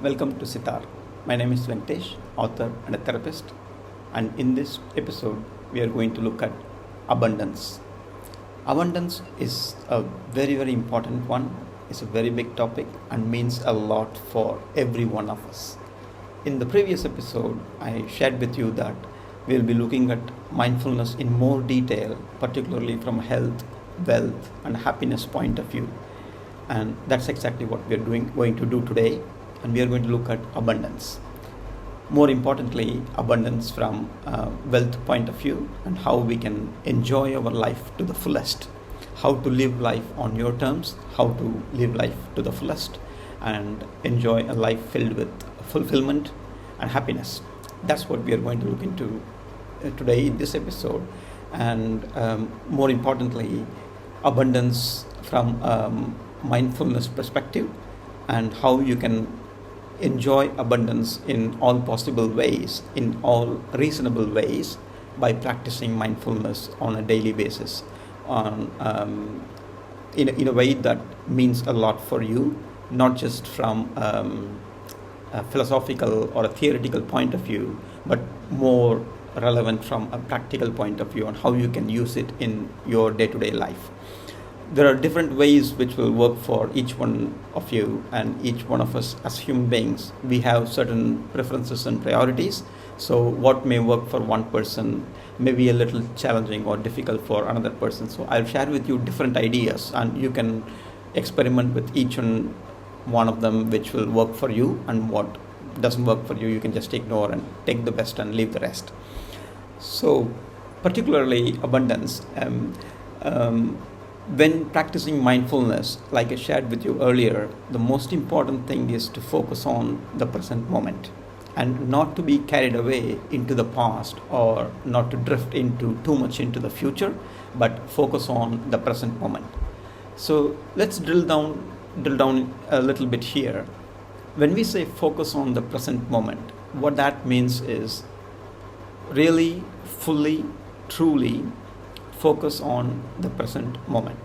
Welcome to Sehtar. My name is Venkdesh, author and a therapist. And in this episode, we are going to look at abundance. Abundance is a very, very important one. It's a very big topic and means a lot for every one of us. In the previous episode, I shared with you that we'll be looking at mindfulness in more detail, particularly from a health, wealth, and happiness point of view. And that's exactly what we are going to do today. And we are going to look at abundance. More importantly, abundance from a wealth point of view and how we can enjoy our life to the fullest. How to live life on your terms, how to live life to the fullest and enjoy a life filled with fulfillment and happiness. That's what we are going to look into today in this episode. And more importantly, abundance from mindfulness perspective and how you can enjoy abundance in all possible ways, in all reasonable ways, by practicing mindfulness on a daily basis, in a way that means a lot for you, not just from a philosophical or a theoretical point of view, but more relevant from a practical point of view on how you can use it in your day-to-day life. There are different ways which will work for each one of you and each one of us as human beings. We have certain preferences and priorities. So what may work for one person may be a little challenging or difficult for another person. So I'll share with you different ideas and you can experiment with each one of them which will work for you, and what doesn't work for you, you can just ignore and take the best and leave the rest. So particularly abundance. When practicing mindfulness, like I shared with you earlier, the most important thing is to focus on the present moment and not to be carried away into the past or not to drift into too much into the future, but focus on the present moment. So let's drill down a little bit here. When we say focus on the present moment, what that means is really, fully, truly focus on the present moment.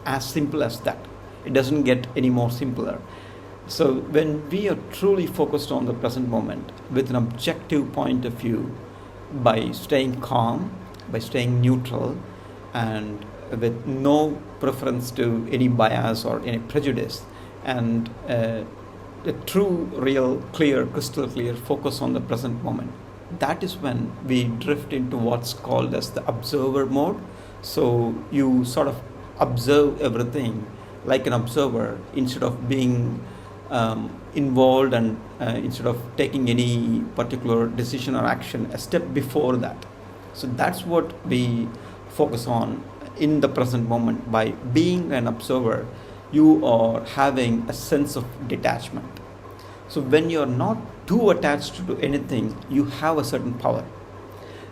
As simple as that. It doesn't get any more simpler. So when we are truly focused on the present moment with an objective point of view, by staying calm, by staying neutral, and with no preference to any bias or any prejudice, and a true, real, clear, crystal clear focus on the present moment, that is when we drift into what's called as the observer mode. So you sort of observe everything like an observer instead of being involved and instead of taking any particular decision or action a step before that. So that's what we focus on in the present moment. By being an observer, you are having a sense of detachment. So when you're not too attached to anything, you have a certain power.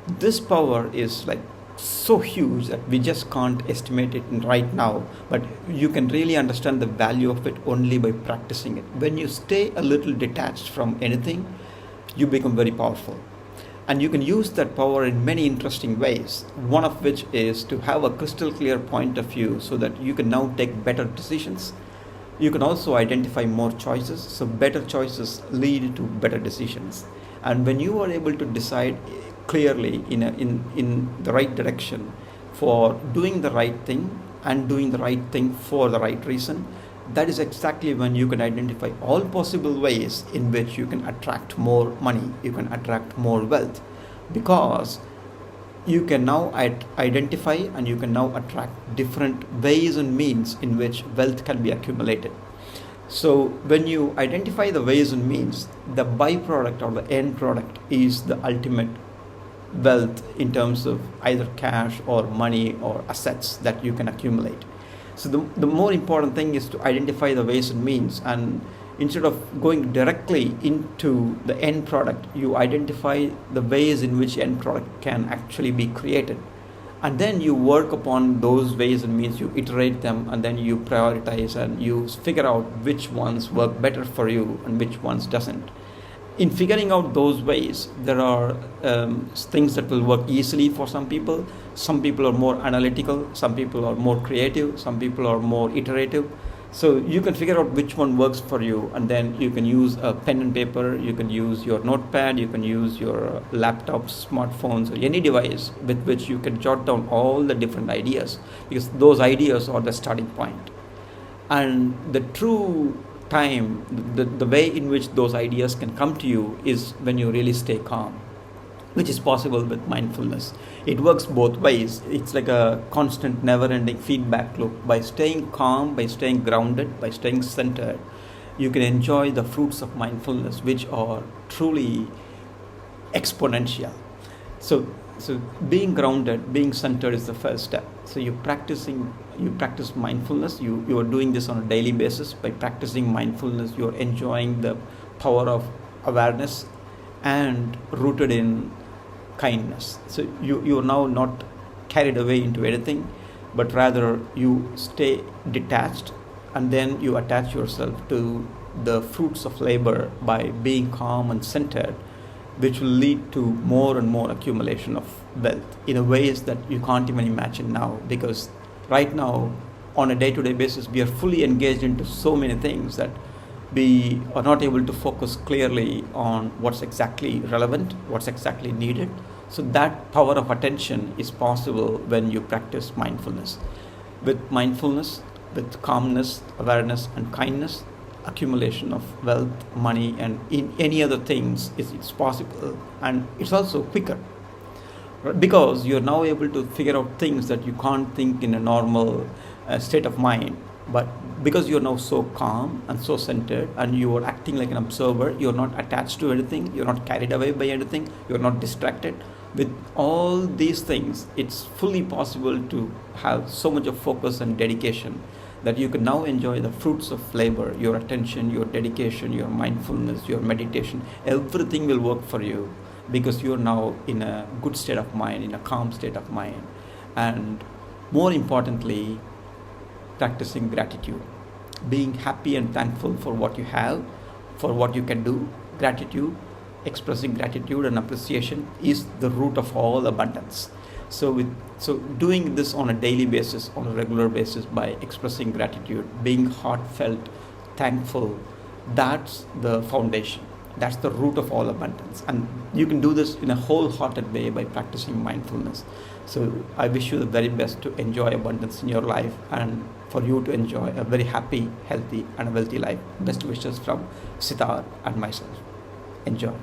This power is like so huge that we just can't estimate it right now, but you can really understand the value of it only by practicing it. When you stay a little detached from anything, you become very powerful. And you can use that power in many interesting ways, one of which is to have a crystal clear point of view so that you can now take better decisions. You can also identify more choices, so better choices lead to better decisions. And when you are able to decide clearly in the right direction for doing the right thing and doing the right thing for the right reason, that is exactly when you can identify all possible ways in which you can attract more money, you can attract more wealth, because you can now identify and you can now attract different ways and means in which wealth can be accumulated. So when you identify the ways and means, the byproduct or the end product is the ultimate wealth in terms of either cash or money or assets that you can accumulate. So the more important thing is to identify the ways and means, and instead of going directly into the end product, you identify the ways in which end product can actually be created. And then you work upon those ways and means, you iterate them, and then you prioritize and you figure out which ones work better for you and which ones doesn't. In figuring out those ways, there are things that will work easily for some people. Some people are more analytical, some people are more creative, some people are more iterative, So you can figure out which one works for you, and then you can use a pen and paper, you can use your notepad, you can use your laptops, smartphones, or any device with which you can jot down all the different ideas, because those ideas are the starting point. And the true time, the way in which those ideas can come to you is when you really stay calm, which is possible with mindfulness. It works both ways. It's like a constant, never-ending feedback loop. By staying calm, by staying grounded, by staying centered, you can enjoy the fruits of mindfulness, which are truly exponential. So being grounded, being centered is the first step. So you practice mindfulness. You are doing this on a daily basis. By practicing mindfulness, you are enjoying the power of awareness and rooted in kindness. So you are now not carried away into anything, but rather you stay detached, and then you attach yourself to the fruits of labor by being calm and centered, which will lead to more and more accumulation of wealth in a ways that you can't even imagine now. Because right now, on a day-to-day basis, we are fully engaged into so many things that we are not able to focus clearly on what's exactly relevant, what's exactly needed. So that power of attention is possible when you practice mindfulness. With mindfulness, with calmness, awareness, and kindness, accumulation of wealth, money, and in any other things it's possible, and it's also quicker, because you're now able to figure out things that you can't think in a normal state of mind. But because you're now so calm and so centered, and you are acting like an observer, you're not attached to anything, you're not carried away by anything, you're not distracted. With all these things, it's fully possible to have so much of focus and dedication that you can now enjoy the fruits of labor. Your attention, your dedication, your mindfulness, your meditation, everything will work for you, because you're now in a good state of mind, in a calm state of mind. And more importantly, practicing gratitude, being happy and thankful for what you have, for what you can do. Gratitude, expressing gratitude and appreciation is the root of all abundance. So doing this on a daily basis, on a regular basis, by expressing gratitude, being heartfelt, thankful, that's the foundation. That's the root of all abundance. And you can do this in a wholehearted way by practicing mindfulness. So I wish you the very best to enjoy abundance in your life, and for you to enjoy a very happy, healthy, and a wealthy life. Best wishes from Sehtar and myself. Enjoy.